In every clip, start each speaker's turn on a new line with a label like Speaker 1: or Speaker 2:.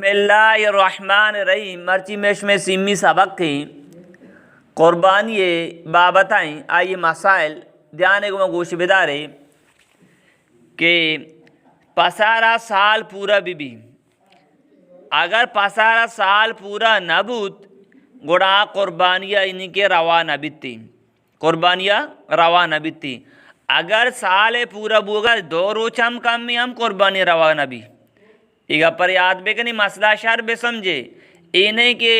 Speaker 1: بسم اللہ الرحمن الرحیم مرچی میش میں سیمی سبق کی قربانی بابتائیں آئیے مسائل دھیانے کو گوش بدارے کہ پسارا سال پورا بھی اگر پسارا سال پورا نہ بود گوڑا قربانیاں انہی کے روا نہ بیتی قربانیاں روا نہ بیتی اگر سال پورا بوگا دو روچ ہم کم میں ہم قربانی روا نہ بھی ایگا پر یاد بے کنی مسئلہ شر بے سمجھے انہیں کہ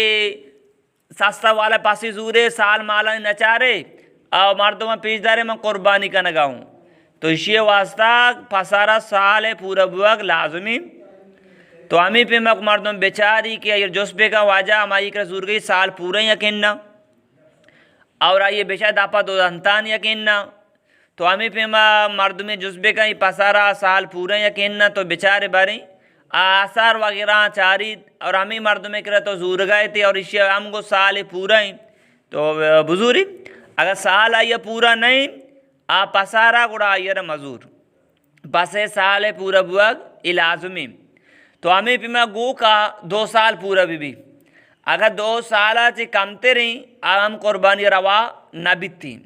Speaker 1: سستا والا پاسی زورے سال مالا نچارے اور مردوں میں پیش دارے میں قربانی کا نگاہوں تو اسی واسطہ پسارا سال پورا بوگ لازمی تو ہمیں پہ مردوں بیچاری کہ یہ جس پہ کا واجہ ہماری کر زور گئی سال پورا یقیننا اور آئیے بیچار داپا دو دھنتان یقیننا تو ہمیں پہ مردوں میں جس پہ کا یہ پسارا سال پورا یقیننا تو بیچارے باریں آثار وغیرہ چاری اور ہمیں مردوں میں کرے تو زور گئے تھے اور اسی ہم کو سال پورا ہی تو بزوری اگر سال آئیے پورا نہیں پسارا گڑا آئیے مزور پسے سال پورا بوگ لازمی تو ہمیں پیما گو کا 2 سال پورا بھی اگر 2 سال سے کمتے رہیں ہم قربانی روا نہ بیتی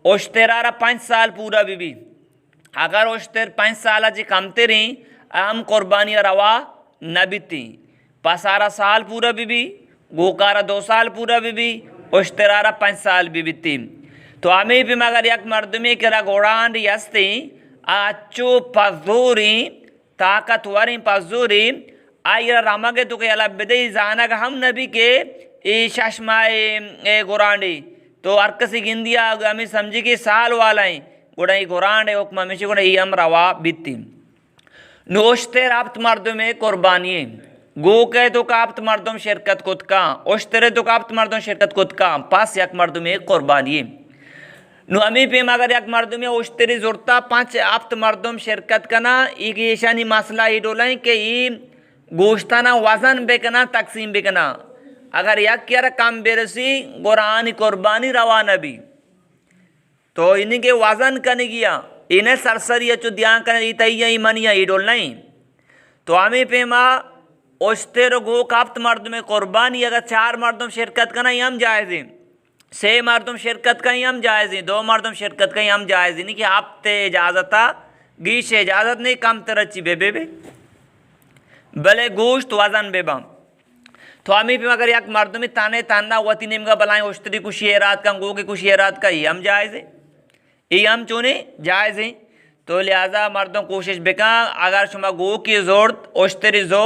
Speaker 1: اشترارا 5 سال پورا بھی اگر اشتر 5 سال سے کمتے رہیں ہم قربانی روا نہ بیتی پسارا سال پورا بھی گوکارا 2 سال پورا بھی اشترارا 5 سال بھی بیتی تو ہمیں بھی مگر یک مردمی کرا گوڑان ریستی اچو پزوری طاقتوری پزوری آئی رامگے تو کہ اللہ بدئی زانگ ہم نبی کے ای ششمائے گورانڈی تو ارکسی گندیا ہمیں سمجھی کہ سال والا ہیں گوڑا ای گورانڈے حکمہ میں گوڑا ای ہم روا بیتی نوشتے رابط مردوں میں قربانی گو کہ تو کابت مردم شرکت کت کان اشترے تو کابت مردم شرکت کت کان پاس یک مردوں میں قربانی نو ہمیں پہ مگر یک مردم میں اشتری زورتا 5 آپت مردم شرکت کنا ایک ایشانی مسئلہ ہی ڈولائیں کہ ای گوشتانا وزن بے کنا تقسیم بے کنا اگر یک کیا کم برسی قرآن قربانی روانہ بھی تو انہیں کے وزن کنے گیا انہیں سرسری اچھو دیان کرنے ایتائیہ ایمانیہ ایڈول نہیں تو ہمیں پیما اشتر گو کابت مردم قربانی اگر 4 مردم شرکت کرنا ہی ہم جائز ہیں 6 مردم شرکت کا ہی ہم جائز ہیں 2 مردم شرکت کا ہی ہم جائز ہیں نہیں کہ آپ تے اجازتا گیش اجازت نہیں کم ترچی بے بلے گوشت وزن بے بام تو ہمیں پیما اگر یک مردمی تانے تاندہ وطی نمگا بلائیں اشتری کو شیرات کا گو کے کو شیرات کا ہی ہم جائز ہیں یہ ہم چونے جائز ہیں تو لہذا مردوں کوشش بکاں اگر شما گو کی زورت اشتری زو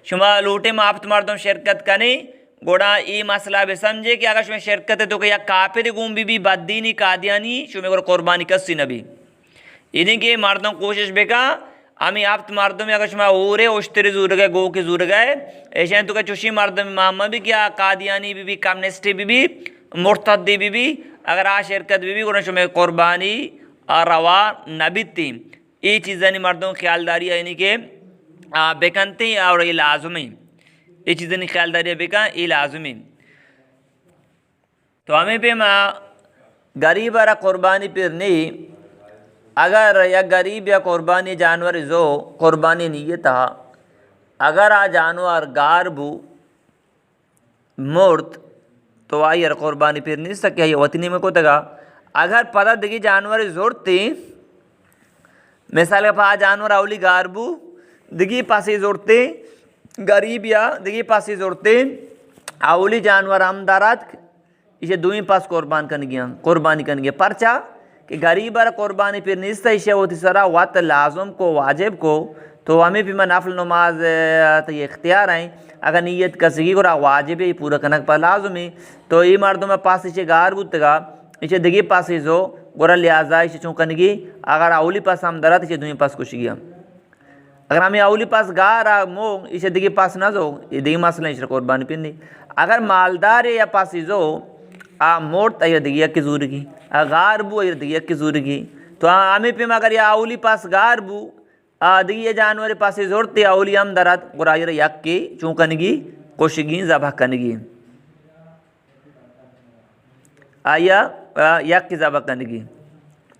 Speaker 1: شما لوٹے میں آپت مردوں شرکت کریں گوڑا ای مسئلہ بھی سمجھے کہ اگر شما شرکت ہے تو کہ یا کافر گون بھی بددینی قادیانی شما کو قربانی کسی نبی انہیں کہ مردوں کوشش بکاں ہمیں آپت مردوں میں اگر شما اورے اشتری زور گئے گو کی زور گئے ایسے ہیں تو کہ چوشی مردوں میں محمد بھی کیا قادیانی بھی کمنسٹی بھی مرتدی بھی اگر شرکت بھی گوڑا شما قربانی روا نہ بیتی یہ چیزیں مردوں خیالداری ہے یعنی کہ بکنتی اور یہ لازمی یہ چیزیں خیالداری بکن یہ لازمی تو ہمیں پہ غریب را قربانی پر نہیں اگر یا غریب یا قربانی جانور زو قربانی نیتا اگر جانور گار بو مرد تو آئی قربانی پھر نہیں سکے یہ وطنی میں کو تگا اگر پتہ دگی جانور زورت تھی مثال کا جانور اولی گاربو دگی پاسی زورتے غریب یا دگی پاسی زورتے اولی جانور ہم دارات اسے دوئی پاس قربانی کرن گیا پرچا کہ غریب را قربانی پھر نہیں سکے اسے ہوتی سرا وقت لازم کو واجب کو تو ہمیں بھی نفل نماز یہ اختیار ہیں اگر نیت کسی کو واجب ہے پورا کنک پر لازمی تو یہ مردوں میں پاس اسے گار بودتگا اسے دگی پاسی زو گورا لہذا اسے چونکنگی اگر اولی پاس ہم درات اسے دوئی پاس کچھ گیا اگر ہمیں اولی پاس گارا مو اسے دگی پاس نہ زو یہ دگی مسئلہ اسے قربانی پھر نہیں اگر مالدار یا پاسی زو مورت یہ دگی کی زور گی غار بو یہ دگی کی زور گی تو ہمیں پہ اگر یا اولی پاس گار بو دگی جانور پاسی زورتے اولی ہم درات گورا یہ یک کی چونکنگی کوشگی ذبح کنگی آیا یک کی ذبح کنگی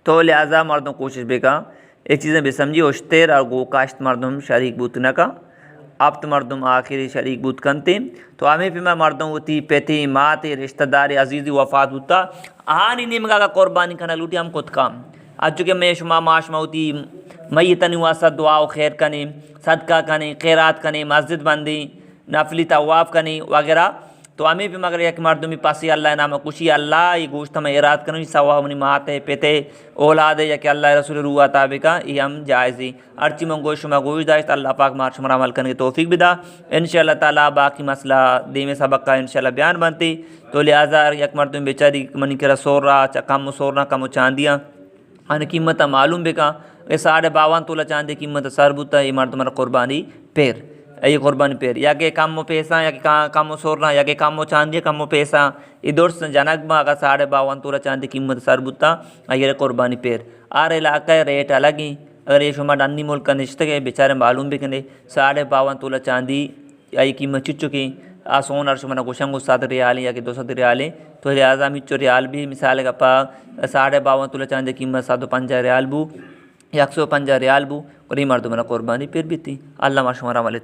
Speaker 1: تو لہذا مردوں کوشش بے کا ایک چیزیں بھی سمجھی اشتر اور گو کاشت مردم شریک بوتنا کا اب تو مردم آخری شریک بود کنتے تو ہمیں پہ میں مردوں ہوتی پیتے ماتے رشتہ دار عزیزی وفات ہوتا آہانی نمگا کا قربانی کھانا لوٹی ہم خود کام آج چکہ میں شما معاشمہ ہوتی میتنی واسطہ دعا و خیر کنے صدقہ کنے خیرات کنے مسجد بندی نفلی طواف کنے وغیرہ تو ہمیں بھی مگر یک مردمی پاسی اللہ نامہ کشی اللہ یہ گوشت ہمیں اراد کرنی سوا ہمنی ماتے پیتے اولاد یا کہ اللہ رسول روح تابقہ یہ ہم جائزی ارچی من گوشت شما گوشت داشت اللہ پاک مار شما عمل کرنے کی توفیق بدا انشاءاللہ تعالیٰ باقی مسئلہ دیمے سبق کا انشاءاللہ بیان بنتی تو لہذا یک مردمی بیچاری منی کرا سور رہا کم سور رہا کم چاندیاں ان قیمت معلوم بکا یہ 52 تولہ چاندی قیمت سر بوتا یہ مرد مرا قربانی پیر یہ قربانی پیر یا کہ کم پیسہ یا کہ کم سورنا یا کہ کم چاندی کم پیسہ یہ درست جنک با اگر 52 تولہ چاندی قیمت سر بوتا یہ قربانی پیر آر علاقہ ریٹ الگ ہی اگر یہ شما ڈانی ملک نشتے گئے بیچارے معلوم بکنے 52 تولہ چاندی یہ قیمت چکی سون اور شما گوشنگ 7 ریال یا کہ 200 ریال تو لہٰذا مچو ریال بھی مثال کا پا 52 تولہ چاندی قیمت 150 ریال بو 150 ریال بو اور یہ مرد منا قربانی پھر بھی تھی اللہ ما شمارا والے